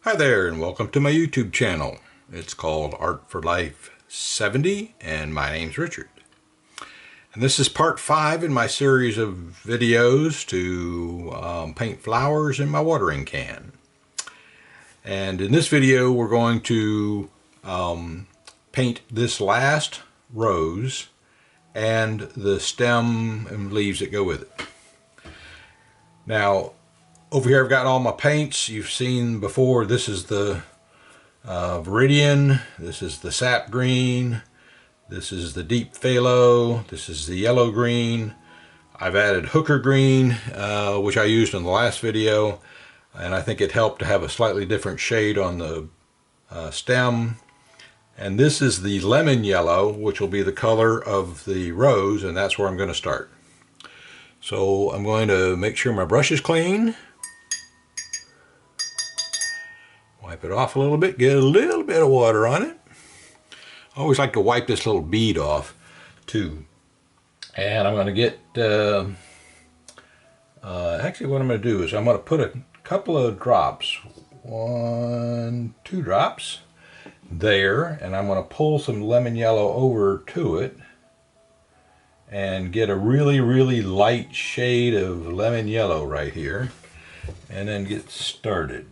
Hi there, and welcome to my YouTube channel. It's called Art for Life 70, and my name's Richard. And this is part 5 in my series of videos to paint flowers in my watering can. And in this video, we're going to paint this last rose and the stem and leaves that go with it. Now, over here I've got all my paints you've seen before. This is the Viridian, this is the sap green, this is the deep phthalo, this is the yellow green. I've added hooker green, which I used in the last video, and I think it helped to have a slightly different shade on the stem. And this is the lemon yellow, which will be the color of the rose, and that's where I'm going to start. So I'm going to make sure my brush is clean. Wipe it off a little bit, get a little bit of water on it. I always like to wipe this little bead off too. And I'm going to get, actually what I'm going to do is I'm going to put a couple of drops, 2 drops there, and I'm going to pull some lemon yellow over to it and get a really light shade of lemon yellow right here, and then get started.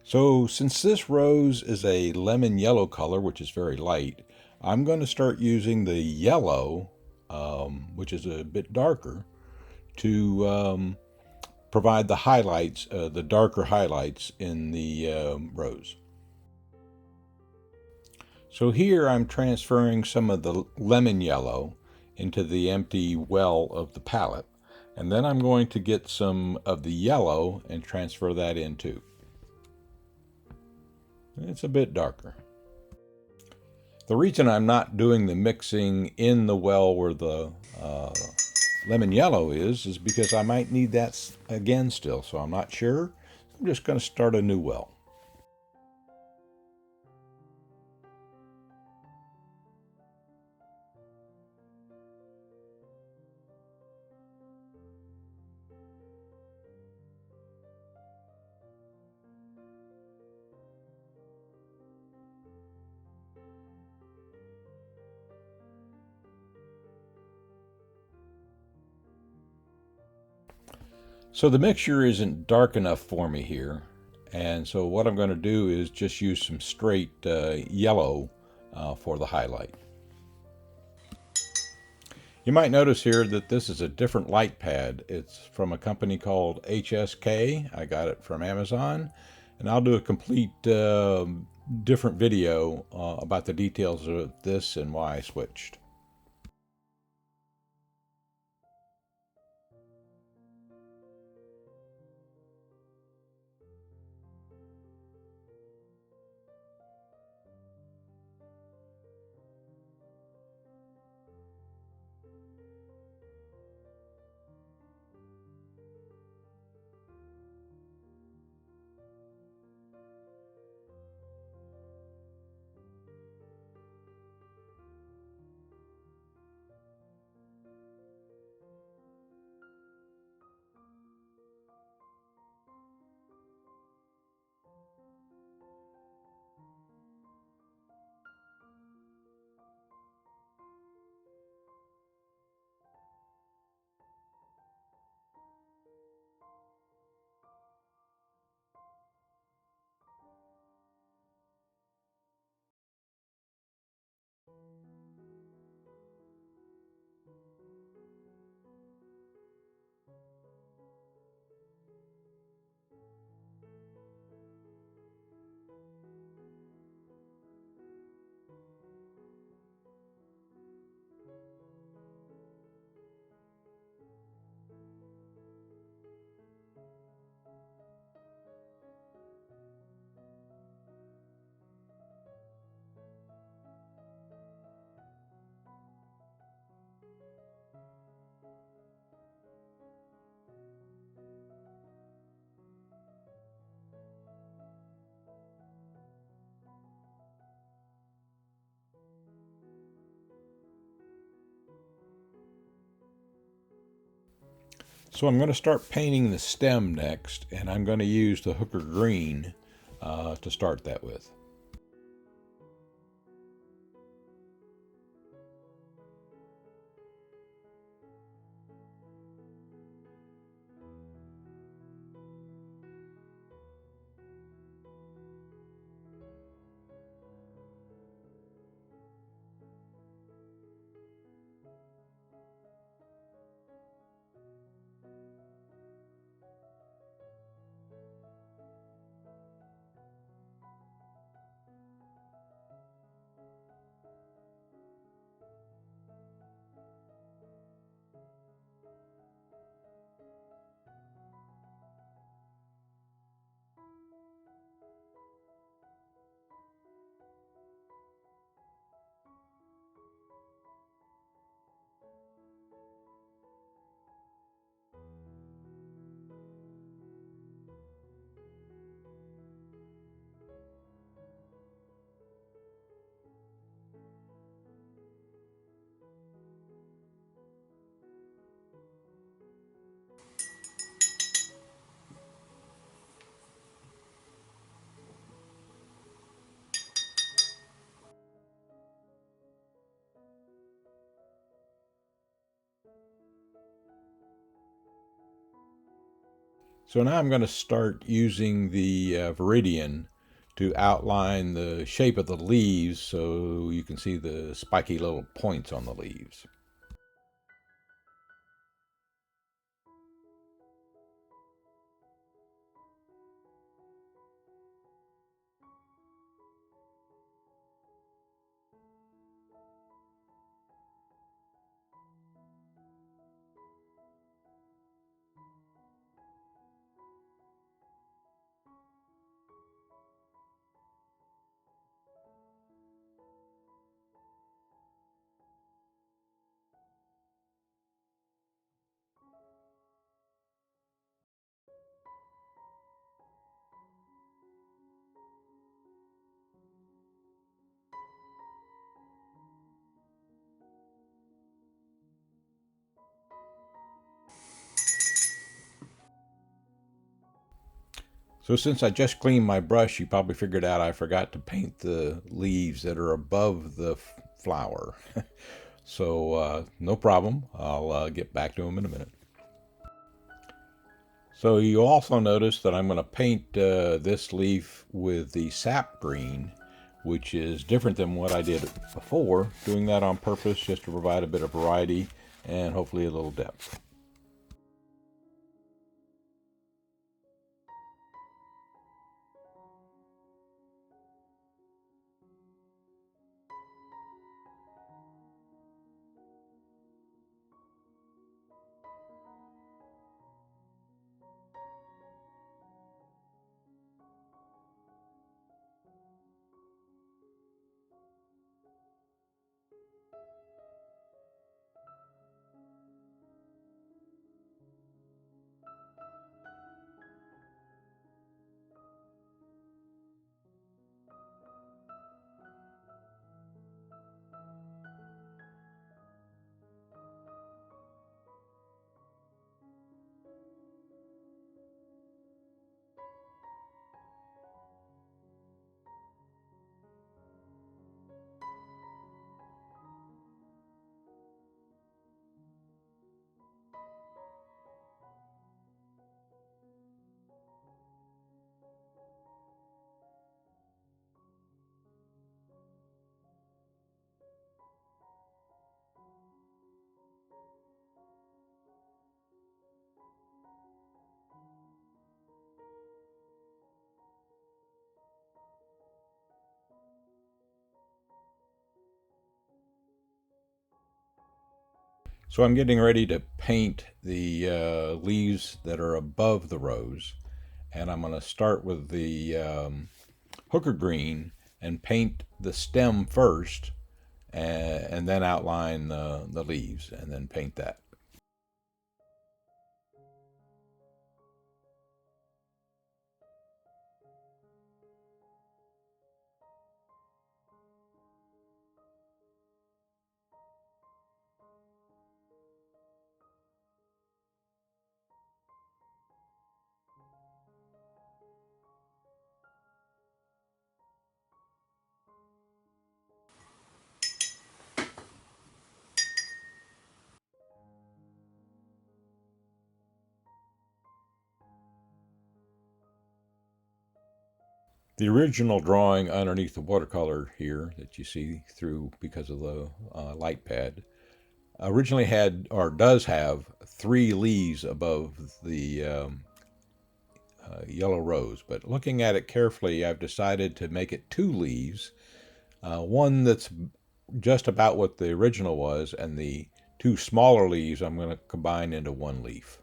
So since this rose is a lemon yellow color, which is very light, I'm going to start using the yellow, which is a bit darker, to provide the highlights, the darker highlights in the rose. So here I'm transferring some of the lemon yellow into the empty well of the palette, and then I'm going to get some of the yellow and transfer that in too. It's a bit darker. The reason I'm not doing the mixing in the well where the lemon yellow is because I might need that again still, so I'm not sure. I'm just going to start a new well. So the mixture isn't dark enough for me here, and so what I'm going to do is just use some straight yellow for the highlight. You might notice here that this is a different light pad. It's from a company called HSK. I got it from Amazon, and I'll do a complete different video about the details of this and why I switched. So I'm going to start painting the stem next, and I'm going to use the Hooker Green to start that with. So now I'm going to start using the Viridian to outline the shape of the leaves so you can see the spiky little points on the leaves. So since I just cleaned my brush, you probably figured out I forgot to paint the leaves that are above the flower. So no problem. I'll get back to them in a minute. So you also notice that I'm going to paint this leaf with the sap green, which is different than what I did before, doing that on purpose just to provide a bit of variety and hopefully a little depth. So I'm getting ready to paint the leaves that are above the rows, and I'm going to start with the hooker green and paint the stem first, and then outline the leaves and then paint that. The original drawing underneath the watercolor here that you see through because of the light pad originally had, or does have, 3 leaves above the yellow rose. But looking at it carefully, I've decided to make it 2 leaves. One that's just about what the original was, and the 2 smaller leaves I'm going to combine into 1 leaf.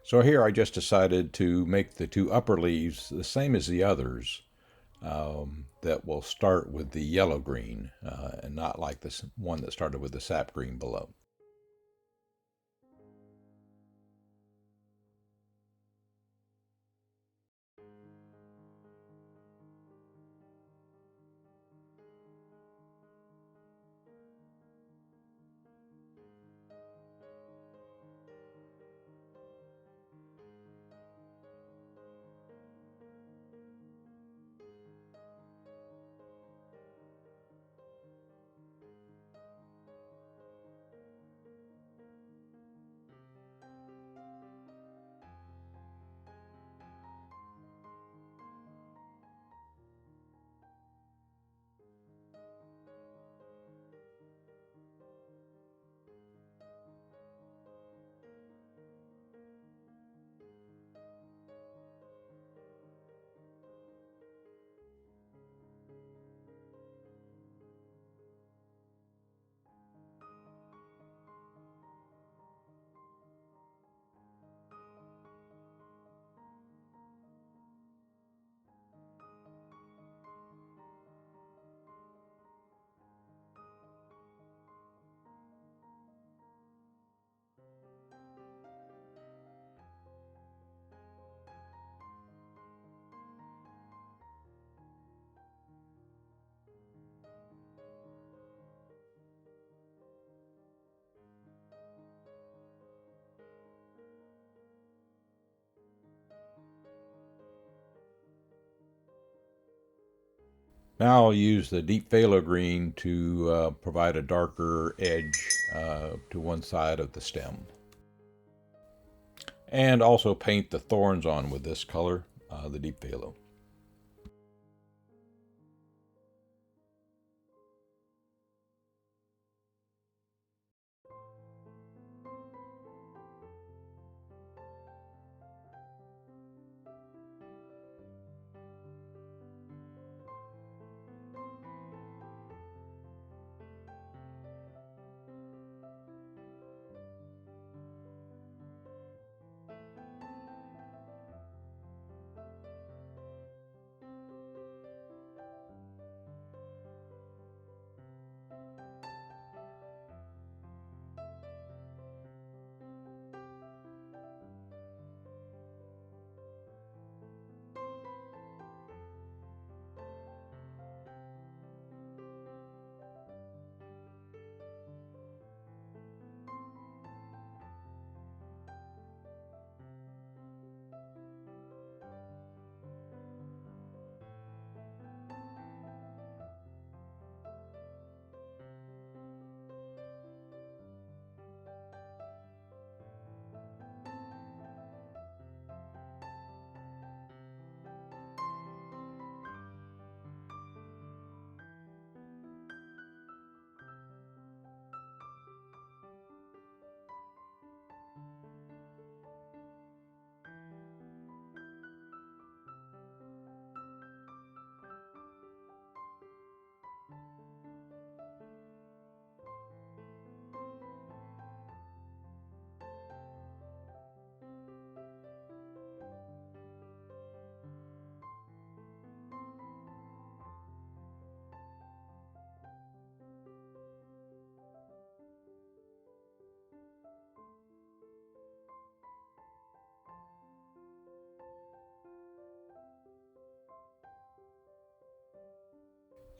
So here I just decided to make the 2 upper leaves the same as the others, that will start with the yellow green, and not like this one that started with the sap green below. Now I'll use the deep phthalo green to provide a darker edge to one side of the stem. And also paint the thorns on with this color, the deep phthalo.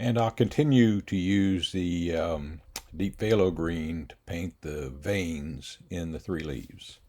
And I'll continue to use the deep phthalo green to paint the veins in the 3 leaves.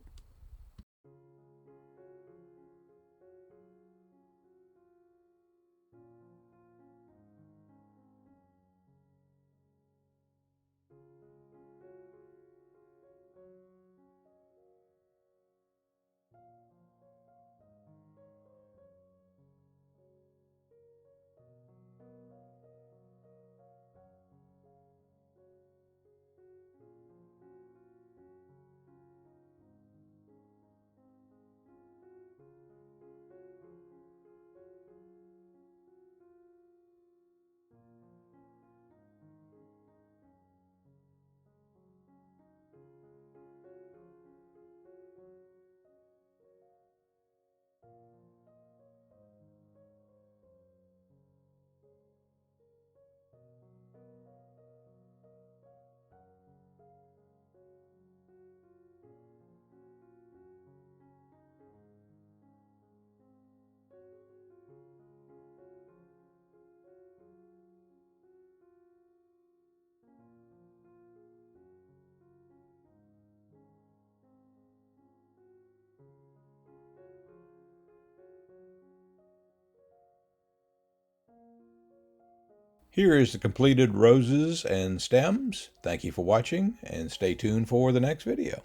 Here is the completed roses and stems. Thank you for watching, and stay tuned for the next video.